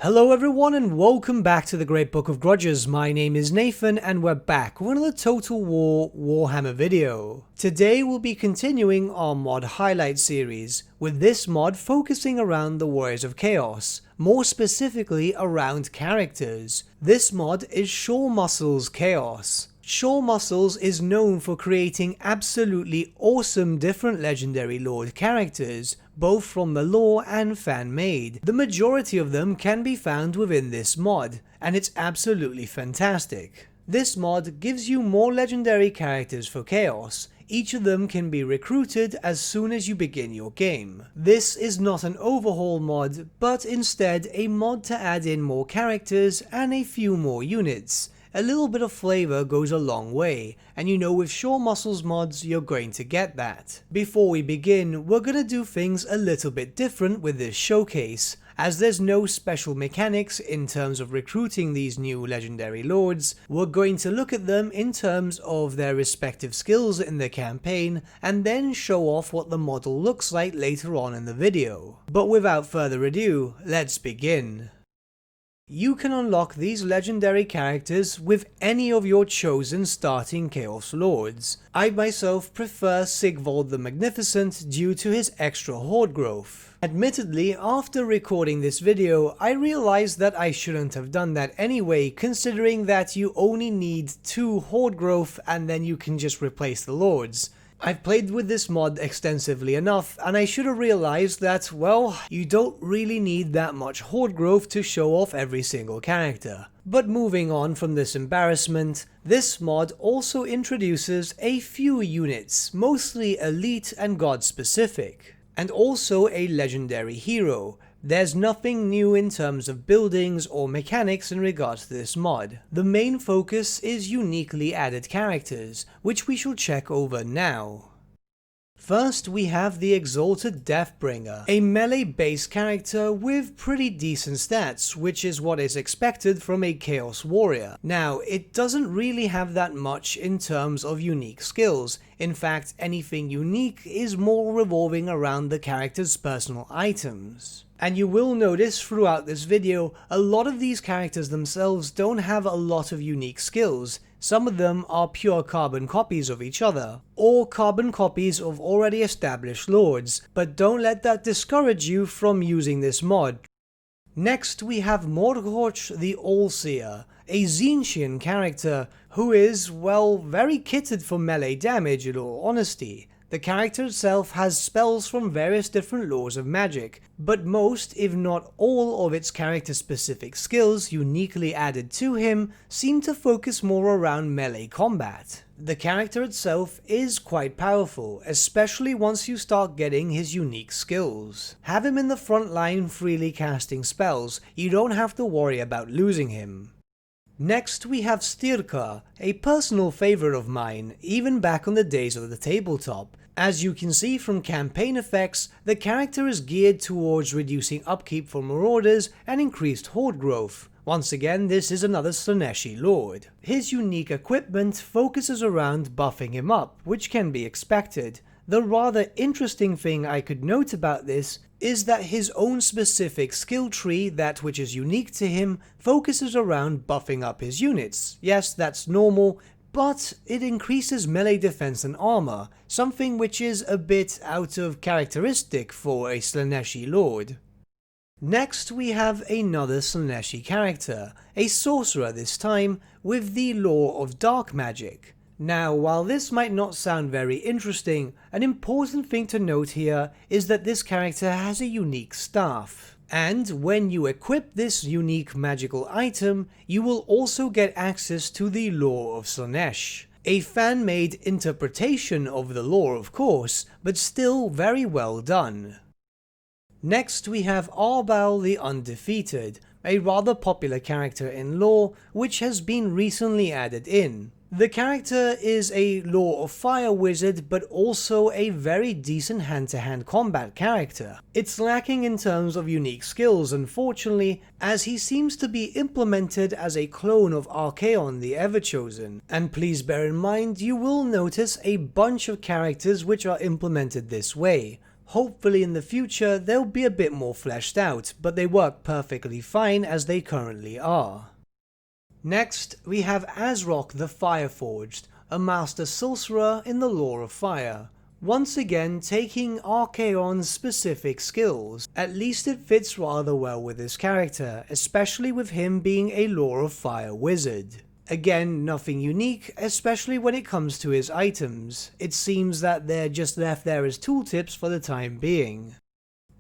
Hello everyone and welcome back to the Great Book of Grudges. My name is Nathan and we're back with another Total War Warhammer video. Today we'll be continuing our mod highlight series, with this mod focusing around the Warriors of Chaos, more specifically around characters. This mod is Shawmuscles Chaos. Shawmuscles is known for creating absolutely awesome different legendary lord characters, both from the lore and fan-made. The majority of them can be found within this mod, and it's absolutely fantastic. This mod gives you more legendary characters for Chaos. Each of them can be recruited as soon as you begin your game. This is not an overhaul mod, but instead a mod to add in more characters and a few more units. A little bit of flavor goes a long way, and you know with Shawmuscles mods you're going to get that. Before we begin, we're gonna do things a little bit different with this showcase. As there's no special mechanics in terms of recruiting these new legendary lords, we're going to look at them in terms of their respective skills in the campaign, and then show off what the model looks like later on in the video. But without further ado, let's begin. You can unlock these legendary characters with any of your chosen starting Chaos Lords. I myself prefer Sigvald the Magnificent due to his extra horde growth. Admittedly, after recording this video, I realized that I shouldn't have done that anyway, considering that you only need 2 horde growth and then you can just replace the lords. I've played with this mod extensively enough, and I should have realized that, well, you don't really need that much horde growth to show off every single character. But moving on from this embarrassment, this mod also introduces a few units, mostly elite and god specific, and also a legendary hero. There's nothing new in terms of buildings or mechanics in regards to this mod. The main focus is uniquely added characters, which we shall check over now. First, we have the Exalted Deathbringer, a melee-based character with pretty decent stats, which is what is expected from a Chaos Warrior. Now, it doesn't really have that much in terms of unique skills. In fact, anything unique is more revolving around the character's personal items. And you will notice throughout this video, a lot of these characters themselves don't have a lot of unique skills. Some of them are pure carbon copies of each other, or carbon copies of already established lords, but don't let that discourage you from using this mod. Next we have Morghorch the Allseer, a Tzeentchian character who is, well, very kitted for melee damage in all honesty. The character itself has spells from various different laws of magic, but most, if not all, of its character-specific skills uniquely added to him seem to focus more around melee combat. The character itself is quite powerful, especially once you start getting his unique skills. Have him in the front line freely casting spells, you don't have to worry about losing him. Next we have Styrka, a personal favourite of mine, even back on the days of the tabletop. As you can see from campaign effects, the character is geared towards reducing upkeep for marauders and increased horde growth. Once again, this is another Slaaneshi lord. His unique equipment focuses around buffing him up, which can be expected. The rather interesting thing I could note about this is that his own specific skill tree, that which is unique to him, focuses around buffing up his units. Yes, that's normal, but it increases melee defense and armor, something which is a bit out of characteristic for a Slaaneshi lord. Next we have another Slaaneshi character, a sorcerer this time, with the lore of dark magic. Now, while this might not sound very interesting, an important thing to note here is that this character has a unique staff. And when you equip this unique magical item, you will also get access to the lore of Slaanesh. A fan-made interpretation of the lore, of course, but still very well done. Next we have Arbal the Undefeated, a rather popular character in lore which has been recently added in. The character is a Lore of Fire wizard, but also a very decent hand-to-hand combat character. It's lacking in terms of unique skills, unfortunately, as he seems to be implemented as a clone of Archaon the Everchosen. And please bear in mind, you will notice a bunch of characters which are implemented this way. Hopefully in the future they'll be a bit more fleshed out, but they work perfectly fine as they currently are. Next, we have Azrok the Fireforged, a master sorcerer in the lore of fire. Once again taking Archaon's specific skills. At least it fits rather well with his character, especially with him being a lore of fire wizard. Again, nothing unique, especially when it comes to his items. It seems that they're just left there as tooltips for the time being.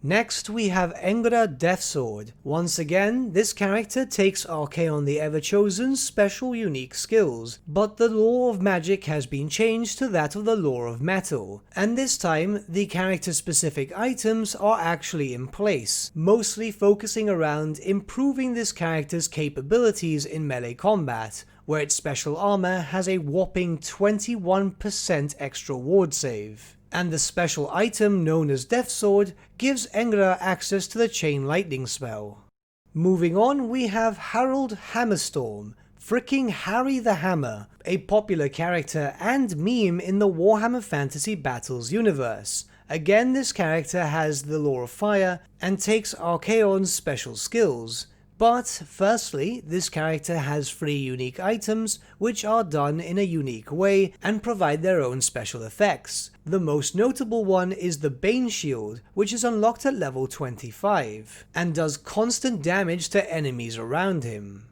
Next we have Engra Deathsword. Once again, this character takes Archaon the Everchosen's special unique skills, but the lore of magic has been changed to that of the lore of metal, and this time the character specific items are actually in place, mostly focusing around improving this character's capabilities in melee combat, where its special armor has a whopping 21% extra ward save. And the special item known as Deathsword gives Engra access to the Chain Lightning spell. Moving on, we have Harold Hammerstorm, fricking Harry the Hammer, a popular character and meme in the Warhammer Fantasy Battles universe. Again, this character has the lore of fire and takes Archaon's special skills. But firstly, this character has 3 unique items which are done in a unique way and provide their own special effects. The most notable one is the Bane Shield, which is unlocked at level 25 and does constant damage to enemies around him.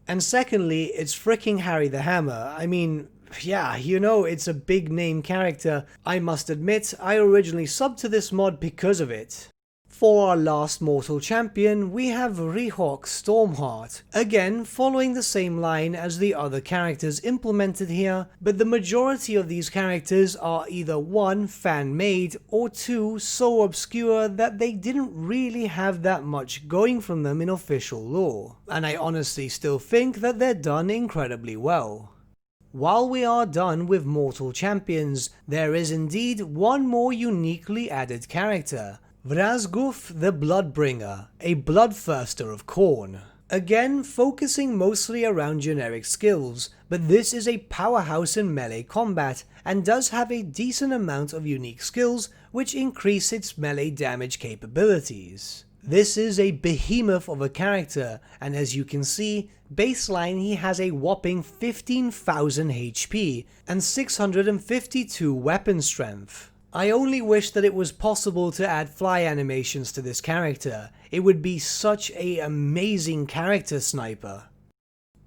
And secondly, it's fricking Harry the Hammer. I mean, yeah, you know, it's a big name character. I must admit, I originally subbed to this mod because of it. For our last mortal champion, we have Rehawk Stormheart, again following the same line as the other characters implemented here, but the majority of these characters are either 1 fan-made or 2 so obscure that they didn't really have that much going from them in official lore, and I honestly still think that they're done incredibly well. While we are done with mortal champions, there is indeed one more uniquely added character. Vrazguf the Bloodbringer, a bloodthirster of Khorne. Again, focusing mostly around generic skills, but this is a powerhouse in melee combat and does have a decent amount of unique skills which increase its melee damage capabilities. This is a behemoth of a character, and as you can see, baseline he has a whopping 15,000 HP and 652 weapon strength. I only wish that it was possible to add fly animations to this character. It would be such an amazing character sniper.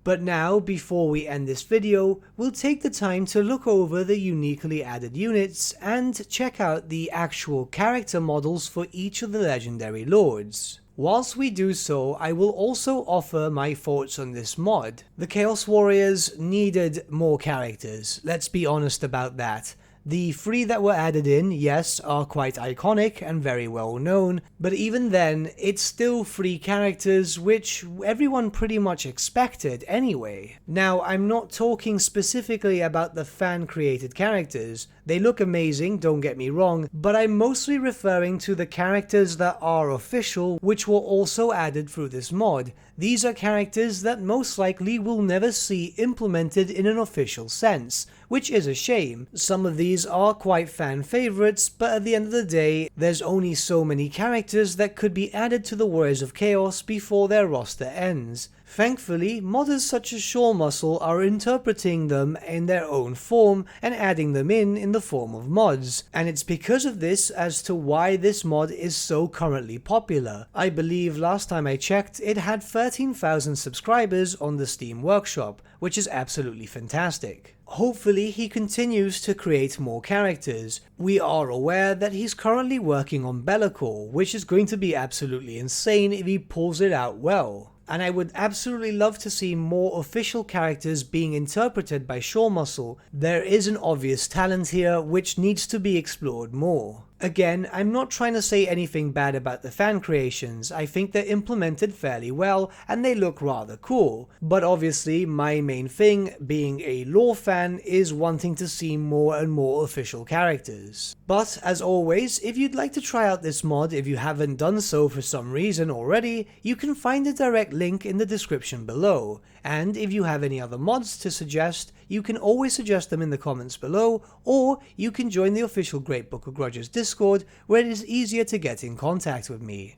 But now, before we end this video, we'll take the time to look over the uniquely added units and check out the actual character models for each of the legendary lords. Whilst we do so, I will also offer my thoughts on this mod. The Chaos Warriors needed more characters, let's be honest about that. The 3 that were added in, yes, are quite iconic and very well known, but even then, it's still 3 characters which everyone pretty much expected anyway. Now, I'm not talking specifically about the fan-created characters. They look amazing, don't get me wrong, but I'm mostly referring to the characters that are official, which were also added through this mod. These are characters that most likely we'll never see implemented in an official sense, which is a shame. Some of these are quite fan favorites, but at the end of the day, there's only so many characters that could be added to the Warriors of Chaos before their roster ends. Thankfully, modders such as Shawmuscles are interpreting them in their own form and adding them in the form of mods, and it's because of this as to why this mod is so currently popular. I believe last time I checked it had 13,000 subscribers on the Steam Workshop, which is absolutely fantastic. Hopefully he continues to create more characters. We are aware that he's currently working on Be'lakor, which is going to be absolutely insane if he pulls it out well. And I would absolutely love to see more official characters being interpreted by Shawmuscles. There is an obvious talent here which needs to be explored more. Again, I'm not trying to say anything bad about the fan creations. I think they're implemented fairly well and they look rather cool, but obviously my main thing, being a lore fan, is wanting to see more and more official characters. But as always, if you'd like to try out this mod, if you haven't done so for some reason already, you can find a direct link in the description below. And if you have any other mods to suggest, you can always suggest them in the comments below, or you can join the official Great Book of Grudges Discord Discord, where it is easier to get in contact with me.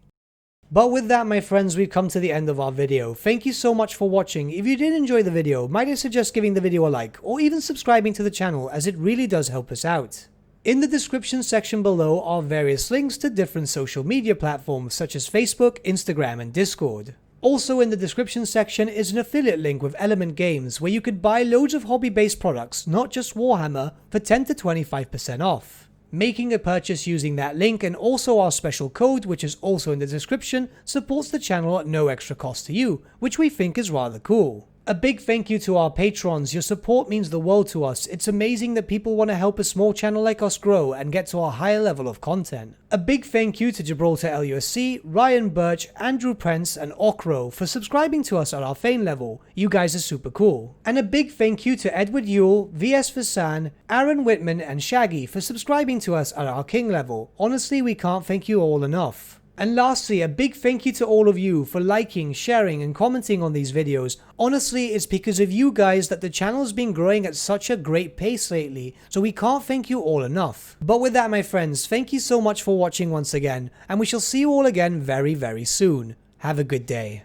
But with that, my friends, we've come to the end of our video. Thank you so much for watching. If you did enjoy the video, might I suggest giving the video a like, or even subscribing to the channel, as it really does help us out. In the description section below are various links to different social media platforms such as Facebook, Instagram, and Discord. Also in the description section is an affiliate link with Element Games where you could buy loads of hobby-based products, not just Warhammer, for 10 to 25% off. Making a purchase using that link and also our special code, which is also in the description, supports the channel at no extra cost to you, which we think is rather cool. A big thank you to our patrons. Your support means the world to us. It's amazing that people want to help a small channel like us grow and get to a higher level of content. A big thank you to Gibraltar LUSC, Ryan Bertsche, Andrew Prince, and Okro for subscribing to us at our Fane level. You guys are super cool. And a big thank you to Edward Yule, VS Vasan, Aaron Whitman, and Shaggy for subscribing to us at our King level. Honestly, we can't thank you all enough. And lastly, a big thank you to all of you for liking, sharing, and commenting on these videos. Honestly, it's because of you guys that the channel's been growing at such a great pace lately, so we can't thank you all enough. But with that, my friends, thank you so much for watching once again, and we shall see you all again very, very soon. Have a good day.